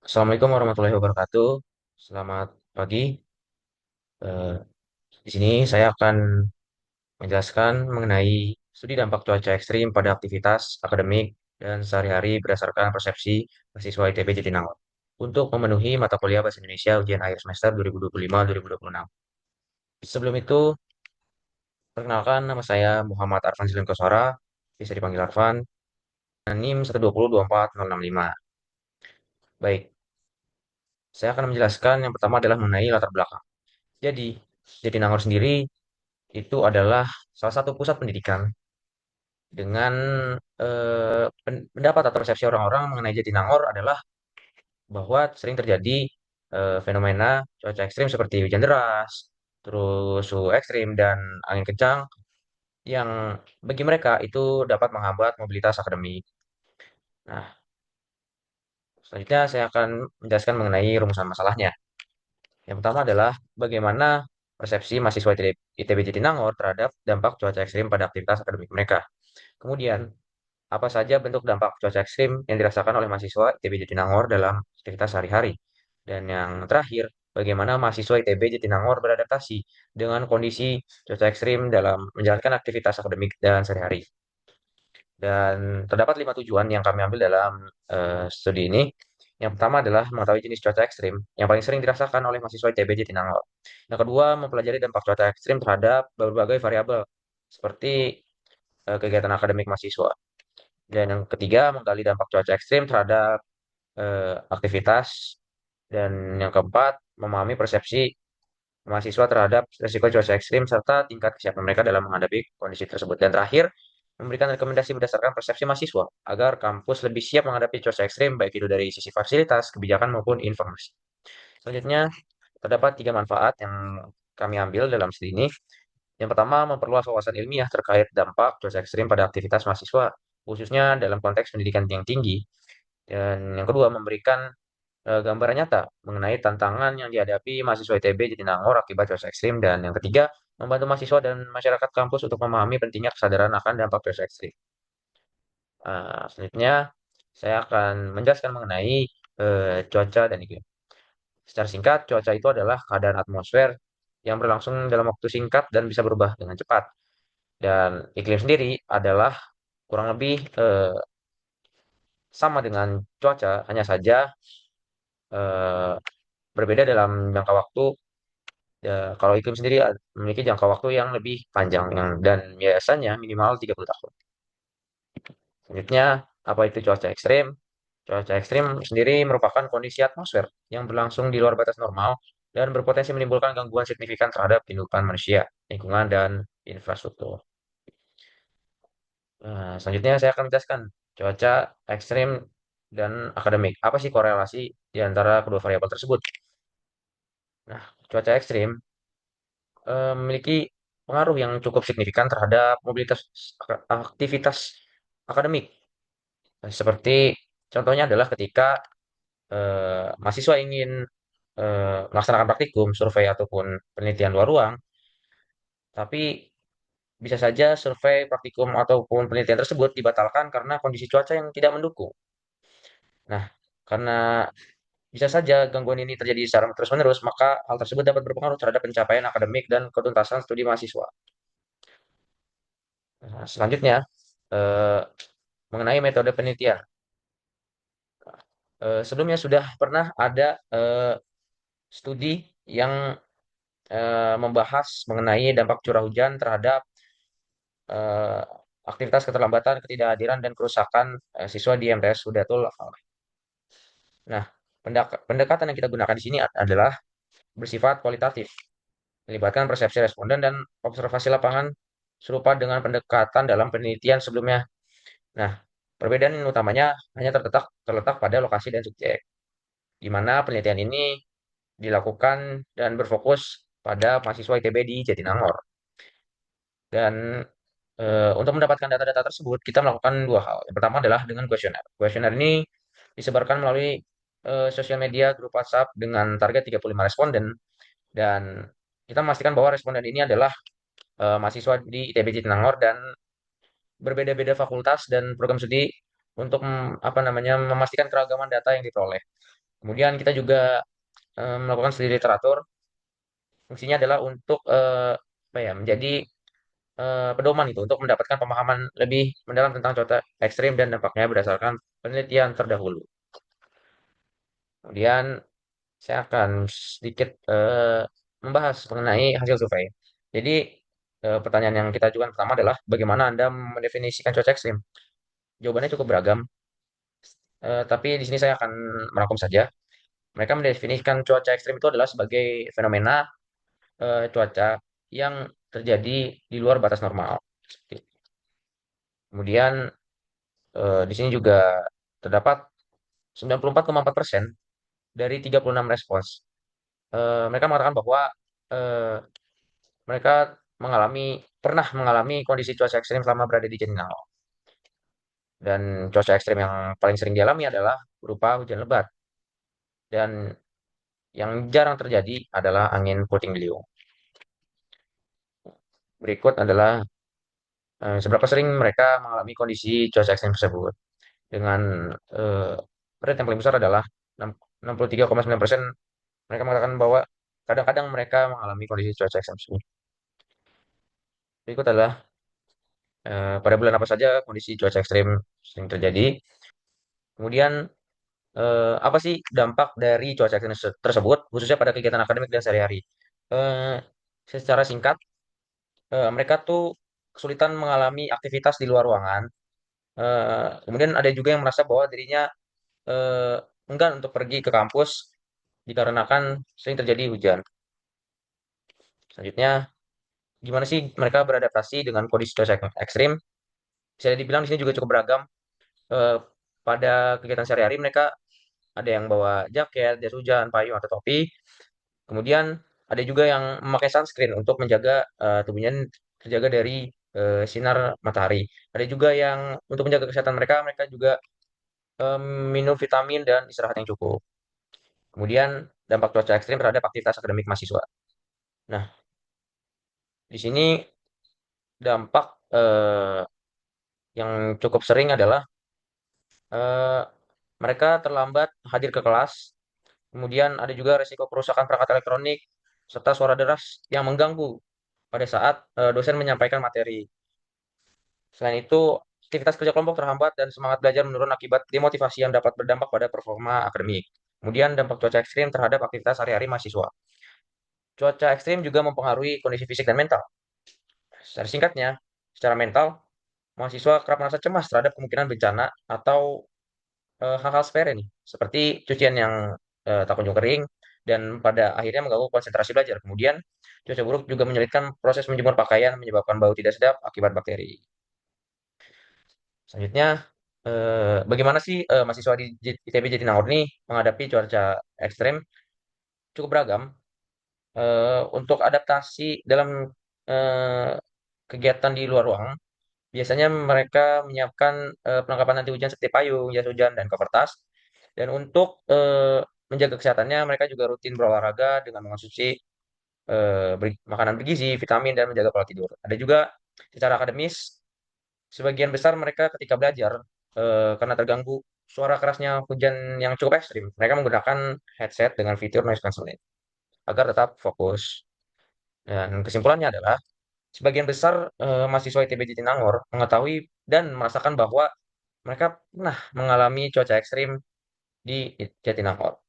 Assalamualaikum warahmatullahi wabarakatuh. Selamat pagi. Eh, di sini saya akan menjelaskan mengenai studi dampak cuaca ekstrim pada aktivitas akademik dan sehari-hari berdasarkan persepsi mahasiswa ITB Jatinangor untuk memenuhi mata kuliah Bahasa Indonesia ujian akhir semester 2025-2026. Sebelum itu, perkenalkan nama saya Muhammad Arfan Silim Koswara, bisa dipanggil Arfan, NIM 1202465. Baik, saya akan menjelaskan yang pertama adalah mengenai latar belakang. Jadi, Jatinangor sendiri itu adalah salah satu pusat pendidikan dengan pendapat atau persepsi orang-orang mengenai Jatinangor adalah bahwa sering terjadi fenomena cuaca ekstrim seperti hujan deras, terus suhu ekstrim dan angin kencang yang bagi mereka itu dapat menghambat mobilitas akademik. Nah, selanjutnya saya akan menjelaskan mengenai rumusan masalahnya. Yang pertama adalah bagaimana persepsi mahasiswa ITB Jatinangor terhadap dampak cuaca ekstrim pada aktivitas akademik mereka. Kemudian, apa saja bentuk dampak cuaca ekstrim yang dirasakan oleh mahasiswa ITB Jatinangor dalam aktivitas sehari-hari? Dan yang terakhir, bagaimana mahasiswa ITB Jatinangor beradaptasi dengan kondisi cuaca ekstrim dalam menjalankan aktivitas akademik dan sehari-hari? Dan terdapat 5 tujuan yang kami ambil dalam studi ini. Yang pertama adalah mengetahui jenis cuaca ekstrim yang paling sering dirasakan oleh mahasiswa ITB Jatinangor. Yang kedua, mempelajari dampak cuaca ekstrim terhadap berbagai variabel seperti kegiatan akademik mahasiswa. Dan yang ketiga, menggali dampak cuaca ekstrim terhadap aktivitas. Dan yang keempat, memahami persepsi mahasiswa terhadap risiko cuaca ekstrim serta tingkat kesiapan mereka dalam menghadapi kondisi tersebut. Dan terakhir, memberikan rekomendasi berdasarkan persepsi mahasiswa agar kampus lebih siap menghadapi cuaca ekstrim baik itu dari sisi fasilitas, kebijakan maupun informasi. Selanjutnya, terdapat 3 manfaat yang kami ambil dalam studi ini. Yang pertama, memperluas wawasan ilmiah terkait dampak cuaca ekstrim pada aktivitas mahasiswa, khususnya dalam konteks pendidikan yang tinggi. Dan yang kedua, memberikan gambaran nyata mengenai tantangan yang dihadapi mahasiswa ITB Jatinangor akibat cuaca ekstrim. Dan yang ketiga, membantu mahasiswa dan masyarakat kampus untuk memahami pentingnya kesadaran akan dampak cuaca ekstrim. Selanjutnya, saya akan menjelaskan mengenai cuaca dan iklim. Secara singkat, cuaca itu adalah keadaan atmosfer yang berlangsung dalam waktu singkat dan bisa berubah dengan cepat. Dan iklim sendiri adalah kurang lebih sama dengan cuaca, hanya saja eh, berbeda dalam jangka waktu. Ya, kalau iklim sendiri memiliki jangka waktu yang lebih panjang dan biasanya minimal 30 tahun. Selanjutnya, apa itu cuaca ekstrim? Cuaca ekstrim sendiri merupakan kondisi atmosfer yang berlangsung di luar batas normal dan berpotensi menimbulkan gangguan signifikan terhadap kehidupan manusia, lingkungan, dan infrastruktur. Nah, selanjutnya saya akan menjelaskan cuaca ekstrim dan akademik. Apa sih korelasi di antara kedua variabel tersebut? Nah, cuaca ekstrim memiliki pengaruh yang cukup signifikan terhadap mobilitas aktivitas akademik. Seperti contohnya adalah ketika mahasiswa ingin melaksanakan praktikum, survei ataupun penelitian luar ruang, tapi bisa saja survei, praktikum ataupun penelitian tersebut dibatalkan karena kondisi cuaca yang tidak mendukung. Nah, karena bisa saja gangguan ini terjadi secara terus-menerus, maka hal tersebut dapat berpengaruh terhadap pencapaian akademik dan ketuntasan studi mahasiswa. Nah, selanjutnya, eh, mengenai metode penelitian. Sebelumnya sudah pernah ada studi yang membahas mengenai dampak curah hujan terhadap eh, aktivitas keterlambatan, ketidakhadiran, dan kerusakan siswa di MTS Hudatul Falah. Nah, pendekatan yang kita gunakan di sini adalah bersifat kualitatif, melibatkan persepsi responden dan observasi lapangan serupa dengan pendekatan dalam penelitian sebelumnya. Nah, perbedaan utamanya hanya terletak pada lokasi dan subjek, di mana penelitian ini dilakukan dan berfokus pada mahasiswa ITB di Jatinangor. Dan untuk mendapatkan data-data tersebut, kita melakukan dua hal. Yang pertama adalah dengan kuesioner. Kuesioner ini disebarkan melalui sosial media grup WhatsApp dengan target 35 responden dan kita memastikan bahwa responden ini adalah mahasiswa di ITB Jatinangor dan berbeda-beda fakultas dan program studi untuk apa namanya memastikan keragaman data yang diperoleh. Kemudian kita juga melakukan studi literatur. Fungsinya adalah untuk apa ya, menjadi pedoman itu untuk mendapatkan pemahaman lebih mendalam tentang cuaca ekstrim dan dampaknya berdasarkan penelitian terdahulu. Kemudian saya akan sedikit membahas mengenai hasil survei. Jadi pertanyaan yang kita ajukan pertama adalah bagaimana Anda mendefinisikan cuaca ekstrim? Jawabannya cukup beragam, tapi di sini saya akan merangkum saja. Mereka mendefinisikan cuaca ekstrim itu adalah sebagai fenomena cuaca yang terjadi di luar batas normal. Kemudian di sini juga terdapat 94,4% dari 36 respons. Mereka mengatakan bahwa eh, mereka pernah mengalami kondisi cuaca ekstrim selama berada di Jatinangor. Dan cuaca ekstrim yang paling sering dialami adalah berupa hujan lebat. Dan yang jarang terjadi adalah angin puting beliung. Berikut adalah seberapa sering mereka mengalami kondisi cuaca ekstrim tersebut. Dengan eh, rate yang paling besar adalah 63,9%. Mereka mengatakan bahwa kadang-kadang mereka mengalami kondisi cuaca ekstrim tersebut. Berikut adalah pada bulan apa saja kondisi cuaca ekstrim sering terjadi. Kemudian apa sih dampak dari cuaca ekstrim tersebut, khususnya pada kegiatan akademik dan sehari-hari? Eh, Secara singkat, mereka tuh kesulitan mengalami aktivitas di luar ruangan. Kemudian ada juga yang merasa bahwa dirinya eh, enggan untuk pergi ke kampus dikarenakan sering terjadi hujan. Selanjutnya, gimana sih mereka beradaptasi dengan kondisi cuaca ekstrim? Bisa dibilang di sini juga cukup beragam. Eh, Pada kegiatan sehari-hari mereka ada yang bawa jaket, jas hujan, payung atau topi. Kemudian ada juga yang memakai sunscreen untuk menjaga tubuhnya terjaga dari sinar matahari. Ada juga yang untuk menjaga kesehatan mereka, mereka juga eh, minum vitamin dan istirahat yang cukup. Kemudian dampak cuaca ekstrim terhadap aktivitas akademik mahasiswa. Nah, di sini dampak yang cukup sering adalah eh, mereka terlambat hadir ke kelas. Kemudian ada juga risiko kerusakan perangkat elektronik serta suara deras yang mengganggu pada saat dosen menyampaikan materi. Selain itu, aktivitas kerja kelompok terhambat dan semangat belajar menurun akibat demotivasi yang dapat berdampak pada performa akademik. Kemudian dampak cuaca ekstrim terhadap aktivitas sehari-hari mahasiswa. Cuaca ekstrim juga mempengaruhi kondisi fisik dan mental. Secara singkatnya, secara mental, mahasiswa kerap merasa cemas terhadap kemungkinan bencana atau hal-hal sepele nih, seperti cucian yang tak kunjung kering dan pada akhirnya mengganggu konsentrasi belajar. Kemudian, cuaca buruk juga menyulitkan proses menjemur pakaian, menyebabkan bau tidak sedap akibat bakteri. Selanjutnya, bagaimana sih mahasiswa di ITB Jatinangor ini menghadapi cuaca ekstrem? Cukup beragam. Untuk adaptasi dalam eh, kegiatan di luar ruangan, biasanya mereka menyiapkan perlengkapan anti hujan seperti payung, jas hujan, dan cover tas. Dan untuk menjaga kesehatannya, mereka juga rutin berolahraga dengan mengonsumsi makanan bergizi, vitamin, dan menjaga pola tidur. Ada juga secara akademis, sebagian besar mereka ketika belajar, karena terganggu suara kerasnya hujan yang cukup ekstrim, mereka menggunakan headset dengan fitur noise cancelling agar tetap fokus. Dan kesimpulannya adalah, sebagian besar mahasiswa ITB Jatinangor mengetahui dan merasakan bahwa mereka pernah mengalami cuaca ekstrim di Jatinangor.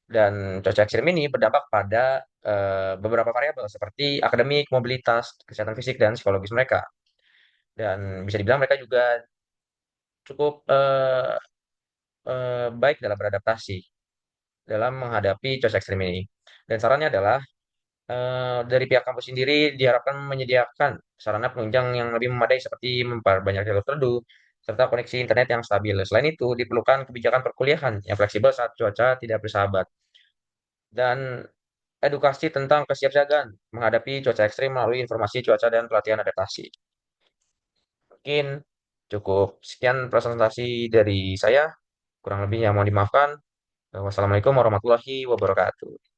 Dan cuaca ekstrim ini berdampak pada beberapa variabel seperti akademik, mobilitas, kesehatan fisik, dan psikologis mereka. Dan bisa dibilang mereka juga cukup baik dalam beradaptasi dalam menghadapi cuaca ekstrim ini. Dan sarannya adalah dari pihak kampus sendiri diharapkan menyediakan sarana penunjang yang lebih memadai seperti memperbanyak jalur teduh serta koneksi internet yang stabil. Selain itu, diperlukan kebijakan perkuliahan yang fleksibel saat cuaca tidak bersahabat dan edukasi tentang kesiapsiagaan menghadapi cuaca ekstrim melalui informasi cuaca dan pelatihan adaptasi. Mungkin cukup sekian presentasi dari saya. Kurang lebihnya mohon dimaafkan. Wassalamualaikum warahmatullahi wabarakatuh.